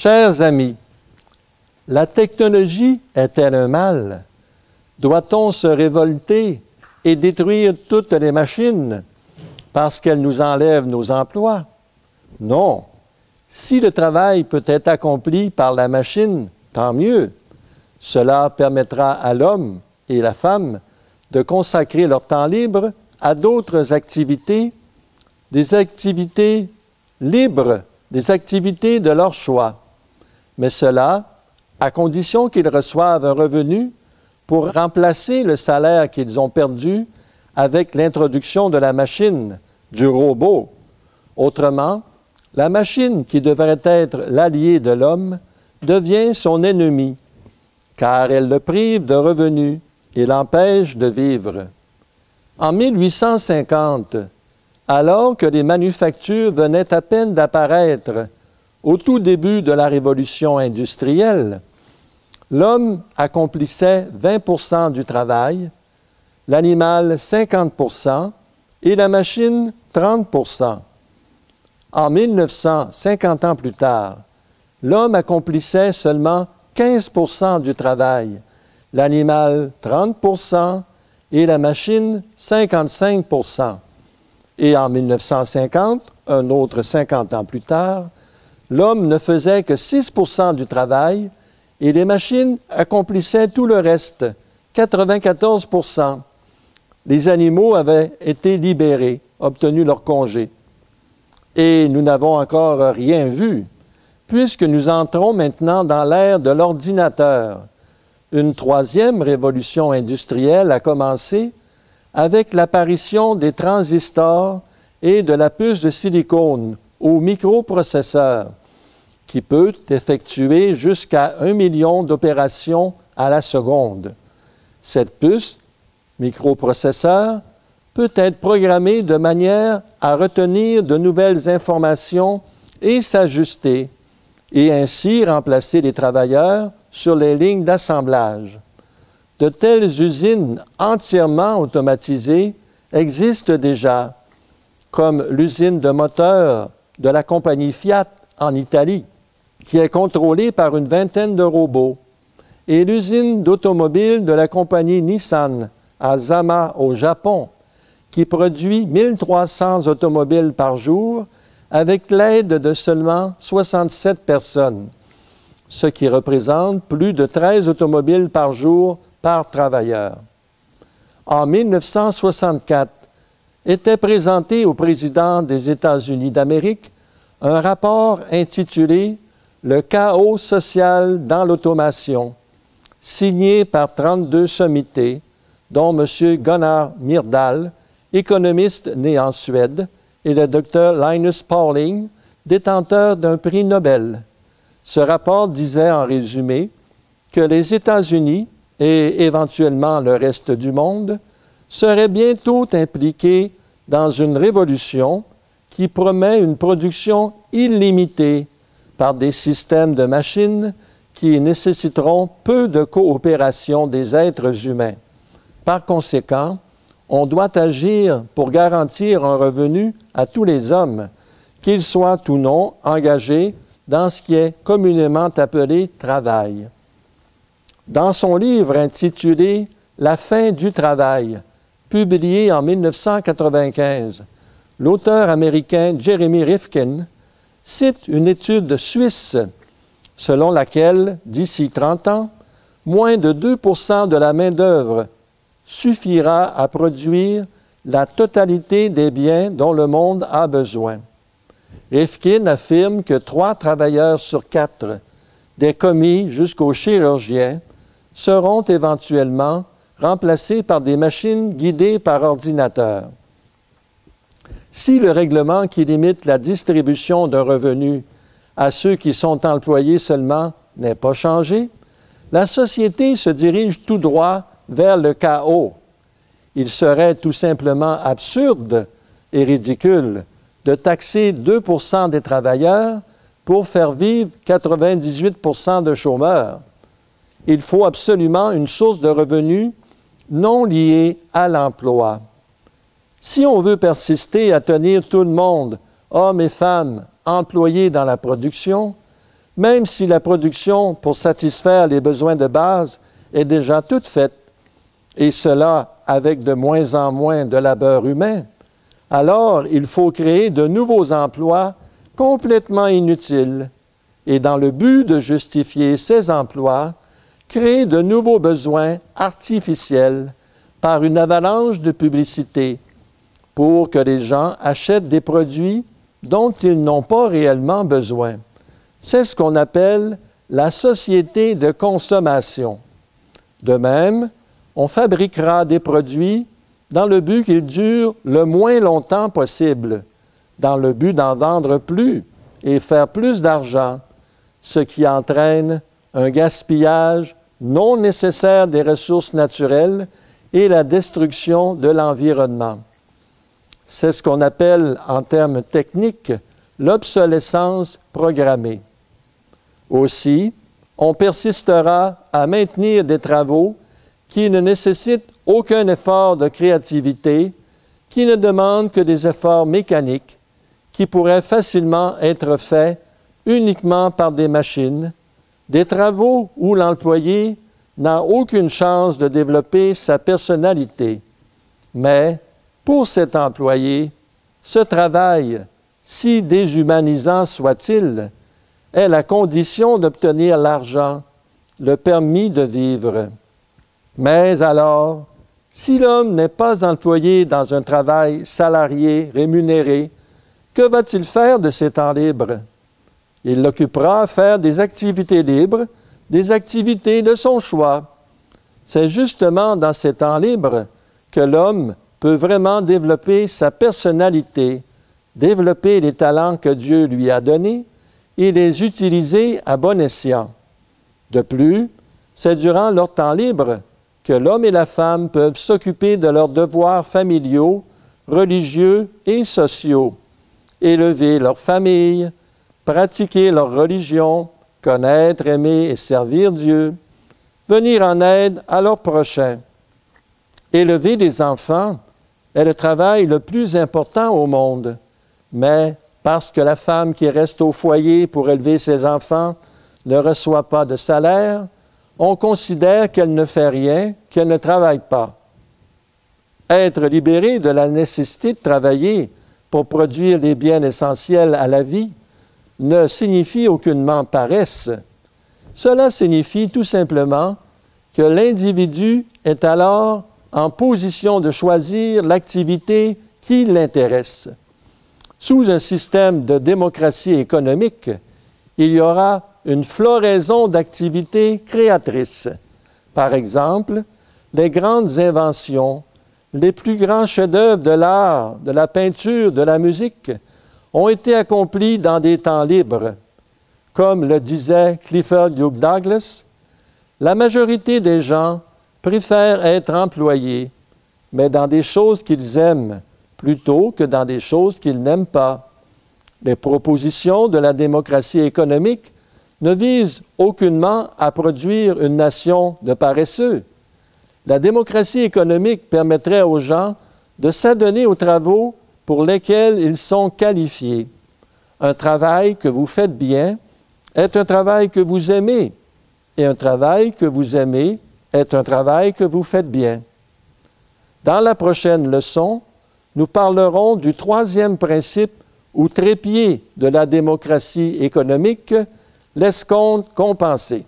Chers amis, la technologie est-elle un mal? Doit-on se révolter et détruire toutes les machines parce qu'elles nous enlèvent nos emplois? Non. Si le travail peut être accompli par la machine, tant mieux. Cela permettra à l'homme et la femme de consacrer leur temps libre à d'autres activités, des activités libres, des activités de leur choix. Mais cela, à condition qu'ils reçoivent un revenu pour remplacer le salaire qu'ils ont perdu avec l'introduction de la machine, du robot. Autrement, la machine qui devrait être l'allié de l'homme devient son ennemi, car elle le prive de revenus et l'empêche de vivre. En 1850, alors que les manufactures venaient à peine d'apparaître au tout début de la révolution industrielle, l'homme accomplissait 20% du travail, l'animal 50% et la machine 30%. En 1900, 50 ans plus tard, l'homme accomplissait seulement 15% du travail, l'animal 30% et la machine 55%. Et en 1950, un autre 50 ans plus tard, l'homme ne faisait que 6% du travail et les machines accomplissaient tout le reste, 94%. Les animaux avaient été libérés, obtenu leur congé. Et nous n'avons encore rien vu, puisque nous entrons maintenant dans l'ère de l'ordinateur. Une troisième révolution industrielle a commencé avec l'apparition des transistors et de la puce de silicone au microprocesseur, qui peut effectuer jusqu'à 1 million d'opérations à la seconde. Cette puce, microprocesseur, peut être programmée de manière à retenir de nouvelles informations et s'ajuster, et ainsi remplacer les travailleurs sur les lignes d'assemblage. De telles usines entièrement automatisées existent déjà, comme l'usine de moteurs de la compagnie Fiat en Italie, qui est contrôlée par une vingtaine de robots, et l'usine d'automobile de la compagnie Nissan à Zama au Japon, qui produit 1300 automobiles par jour avec l'aide de seulement 67 personnes, ce qui représente plus de 13 automobiles par jour par travailleur. En 1964, était présenté au président des États-Unis d'Amérique un rapport intitulé « Le chaos social dans l'automation », signé par 32 sommités, dont M. Gunnar Myrdal, économiste né en Suède, et le Dr Linus Pauling, détenteur d'un prix Nobel. Ce rapport disait en résumé que les États-Unis et éventuellement le reste du monde seraient bientôt impliqués dans une révolution qui promet une production illimitée par des systèmes de machines qui nécessiteront peu de coopération des êtres humains. Par conséquent, on doit agir pour garantir un revenu à tous les hommes, qu'ils soient ou non engagés dans ce qui est communément appelé travail. Dans son livre intitulé « La fin du travail », publié en 1995, l'auteur américain Jeremy Rifkin cite une étude suisse selon laquelle, d'ici 30 ans, moins de 2% de la main-d'œuvre suffira à produire la totalité des biens dont le monde a besoin. Rifkin affirme que 3 travailleurs sur 4, des commis jusqu'aux chirurgiens, seront éventuellement remplacés par des machines guidées par ordinateur. Si le règlement qui limite la distribution d'un revenu à ceux qui sont employés seulement n'est pas changé, la société se dirige tout droit vers le chaos. Il serait tout simplement absurde et ridicule de taxer 2% des travailleurs pour faire vivre 98% de chômeurs. Il faut absolument une source de revenus non liée à l'emploi. Si on veut persister à tenir tout le monde, hommes et femmes, employés dans la production, même si la production pour satisfaire les besoins de base est déjà toute faite, et cela avec de moins en moins de labeur humain, alors il faut créer de nouveaux emplois complètement inutiles et dans le but de justifier ces emplois, créer de nouveaux besoins artificiels par une avalanche de publicité pour que les gens achètent des produits dont ils n'ont pas réellement besoin. C'est ce qu'on appelle la société de consommation. De même, on fabriquera des produits dans le but qu'ils durent le moins longtemps possible, dans le but d'en vendre plus et faire plus d'argent, ce qui entraîne un gaspillage non nécessaire des ressources naturelles et la destruction de l'environnement. C'est ce qu'on appelle, en termes techniques, l'obsolescence programmée. Aussi, on persistera à maintenir des travaux qui ne nécessitent aucun effort de créativité, qui ne demandent que des efforts mécaniques, qui pourraient facilement être faits uniquement par des machines, des travaux où l'employé n'a aucune chance de développer sa personnalité. Mais, pour cet employé, ce travail, si déshumanisant soit-il, est la condition d'obtenir l'argent, le permis de vivre. Mais alors, si l'homme n'est pas employé dans un travail salarié, rémunéré, que va-t-il faire de ses temps libres? Il l'occupera à faire des activités libres, des activités de son choix. C'est justement dans ces temps libres que l'homme peut vraiment développer sa personnalité, développer les talents que Dieu lui a donnés et les utiliser à bon escient. De plus, c'est durant leur temps libre que l'homme et la femme peuvent s'occuper de leurs devoirs familiaux, religieux et sociaux, élever leur famille, pratiquer leur religion, connaître, aimer et servir Dieu, venir en aide à leurs prochains. Élever des enfants est le travail le plus important au monde, mais parce que la femme qui reste au foyer pour élever ses enfants ne reçoit pas de salaire, on considère qu'elle ne fait rien, qu'elle ne travaille pas. Être libéré de la nécessité de travailler pour produire les biens essentiels à la vie ne signifie aucunement paresse. Cela signifie tout simplement que l'individu est alors en position de choisir l'activité qui l'intéresse. Sous un système de démocratie économique, il y aura une floraison d'activités créatrices. Par exemple, les grandes inventions, les plus grands chefs-d'œuvre de l'art, de la peinture, de la musique, ont été accomplis dans des temps libres. Comme le disait Clifford Hugh Douglas, la majorité des gens préfèrent être employés, mais dans des choses qu'ils aiment, plutôt que dans des choses qu'ils n'aiment pas. Les propositions de la démocratie économique ne visent aucunement à produire une nation de paresseux. La démocratie économique permettrait aux gens de s'adonner aux travaux pour lesquels ils sont qualifiés. Un travail que vous faites bien est un travail que vous aimez, et un travail que vous aimez est un travail que vous faites bien. Dans la prochaine leçon, nous parlerons du troisième principe ou trépied de la démocratie économique, l'escompte compensé.